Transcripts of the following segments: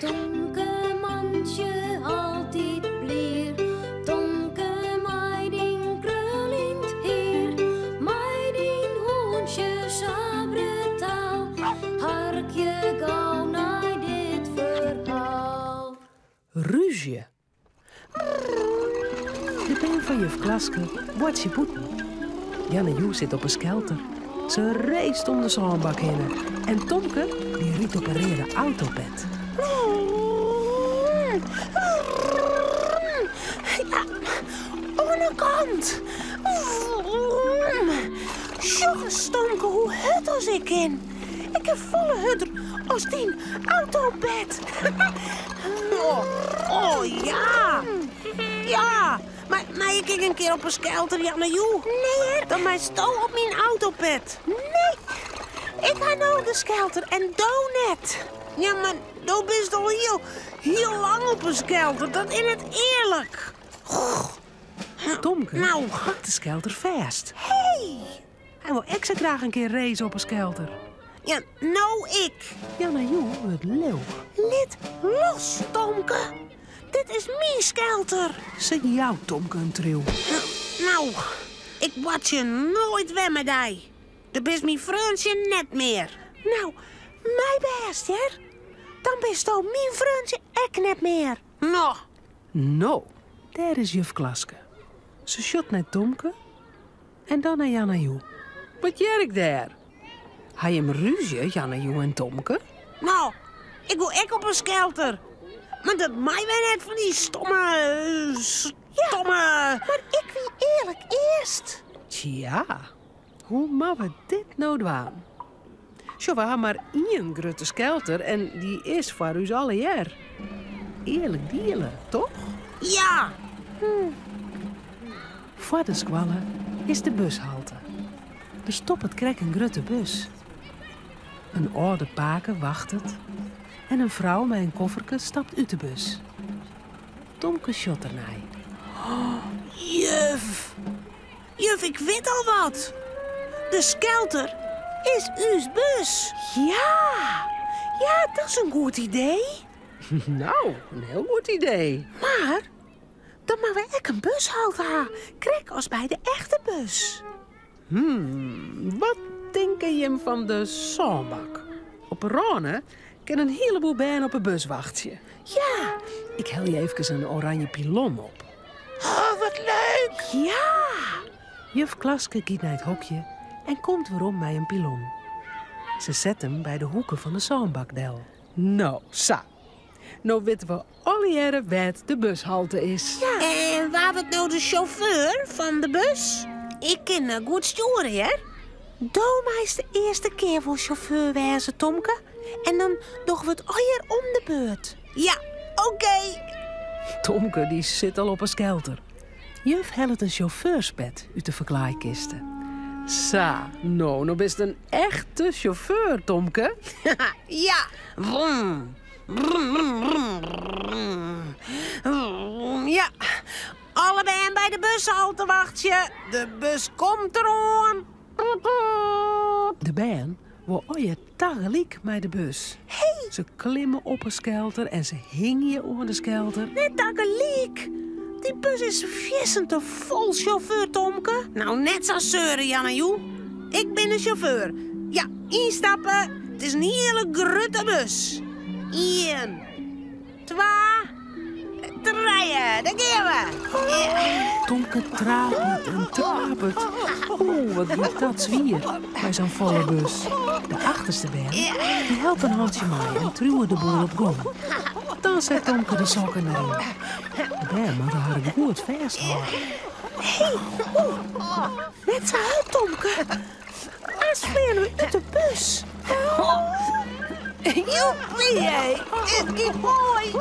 Tonke mandje altijd blier. Tonke meiding krulint heer. Meiding hoentje sabretaal. Harkje gauw naar dit verhaal. Ruzie. De been van juf Klaske wordt je boeten. Jan en Joe zit op een skelter. Ze race om de zandbak heen. En Tomke die riet op een rere autopet. Ja, onderkant. Jongens, Tomke, hoe hut als ik in. Ik heb volle hutter als die autobed. Oh ja. Ja, maar ik ging een keer op een skelter, Jan en Joe. Nee, hè? Dan mij stoel op mijn autobed. Nee, ik ga nou de skelter en doe net. Ja, maar doe best al heel lang op een skelter. Dat is het eerlijk. Tomke Nou. pakt de skelter vast. Hey. Hij wil extra graag een keer race op een skelter. Ja, nou ik. Jan en Joe het leeuw. Lid los, Tomke. Dit is mijn skelter. Zet jou, Tomke, een trio. Nou, ik watch je nooit weg met die. Dat is mijn vriendje net meer. Nou, mij best, hè? Dan bist ook mijn vriendje echt net meer. Nou, Nou, daar is juf Klaske. Ze shot naar Tomke en dan naar Jan en Joe. Wat jerk daar? Hij hem ruzie, Jan en Joe en Tomke? nou, ik wil echt op een skelter. Maar dat mij wel net van die stomme... Maar ik wie eerlijk eerst. Tja, hoe mag we dit nou doen? Zo, we hebben maar één grote skelter en die is voor ons alle jaar. Eerlijk delen, toch? Ja, Voor de squallen is de bushalte. Er stopt het krek een grote bus. Een oude paken wacht het en een vrouw met een kofferke stapt uit de bus. Tomke shot ernaar. juf. Juf, ik weet al wat. De skelter is uw bus. Ja, dat is een goed idee. Nou, een heel goed idee. Maar dan mag we ook een bushalte hebben. Krek als bij de echte bus. Wat denk je van de zandbak? Op Rane kan een heleboel bijen op een bus wachten. Ja. Ik hel je even een oranje pilon op. Oh, wat leuk. Ja. Juf Klaske giet naar het hokje en komt weerom bij een pilon. Ze zet hem bij de hoeken van de zandbakdel. Nou, sa. Nou weten we alle jaren wat de bushalte is. Ja. En waar wordt nou de chauffeur van de bus? Ik kan goed sturen, hè? Doma is de eerste keer voor chauffeur wezen, Tomke. En dan doen we het alweer om de beurt. Ja, oké. Tomke die zit al op een skelter. Juf helpt een chauffeurspet uit de verklaaikisten. Sa, nou bist een echte chauffeur, Tomke. Ja. Vroom. Vroom, vroom, vroom, vroom. Ja. Allebei bij de bushalte wacht je. De bus komt eraan. De band wil je tegelijk met de bus. Hey. Ze klimmen op een skelter en ze hingen je onder de skelter. Net tegelijk. Die bus is vissend te vol, chauffeur Tomke. Nou, net zo zeuren, Jan en Joe. Ik ben de chauffeur. Ja, instappen. Het is een hele grote bus. 1, 2, 3, daar gaan we. Tomke trapelt en trapelt. Oeh, wat doet dat zwier bij zo'n volle bus. De achterste band die helpt een handje mee en truwen de boel op gang. Dan zet Tomke de sokken erin. De band moet haar goed vasthouden. Hey, net zo uit, Tomke. Als vliegen we uit de bus. Joepie, hé. Het gaat mooi.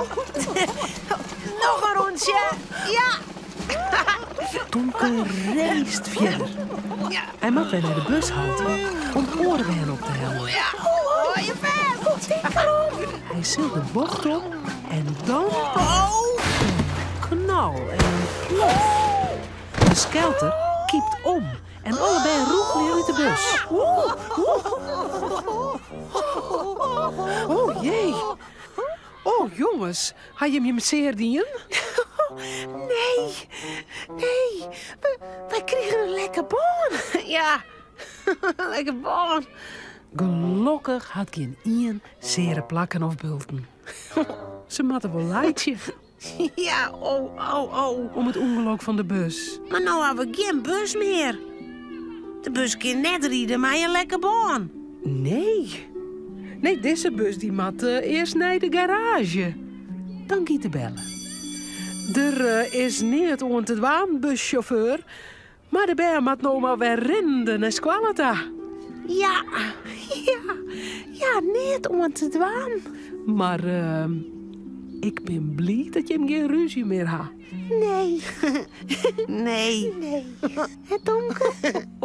Nog een rondje. Ja. Tomke reist verder. Hij mag weer naar de bushalte om oorwijn op te helpen. Ja. Oh, je bent. Hij zilt de bocht op en dan Oh. knal en een plof. De skelter kiept om en allebei roegelen uit de bus. Oh jee. Oh jongens, ga je hem zeer dienen? Nee. Wij kregen een lekker boon. Ja, lekker boon. Gelukkig had geen ien zere plakken of bulten. Ze matten wel leidje Ja, oh. om het ongeluk van de bus. Maar nou hebben we geen bus meer. De bus kan net rijden met een lekker boon. Nee, deze bus die mat eerst naar de garage. Dan giet te bellen. Er is niet om te dwaan, buschauffeur. Maar de beer moet nou maar weer renden naar Squalata. Ja, net om te dwaan. Maar ik ben blij dat je hem geen ruzie meer hebt. Nee. Het Tomke?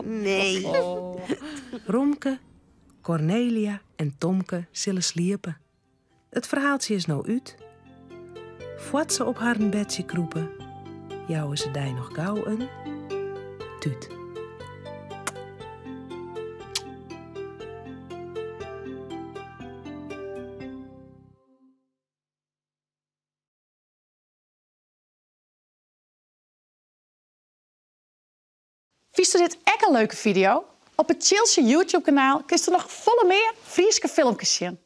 Nee. Romke, Cornelia en Tomke zullen sliepen. Het verhaaltje is nou uit. Voordat ze op haar bedje kroepen, jouwen ze daar nog gauw een tuut. Vies je dit echt een leuke video? Op het Chilsje YouTube-kanaal kun je nog volle meer Frieske filmpjes zien.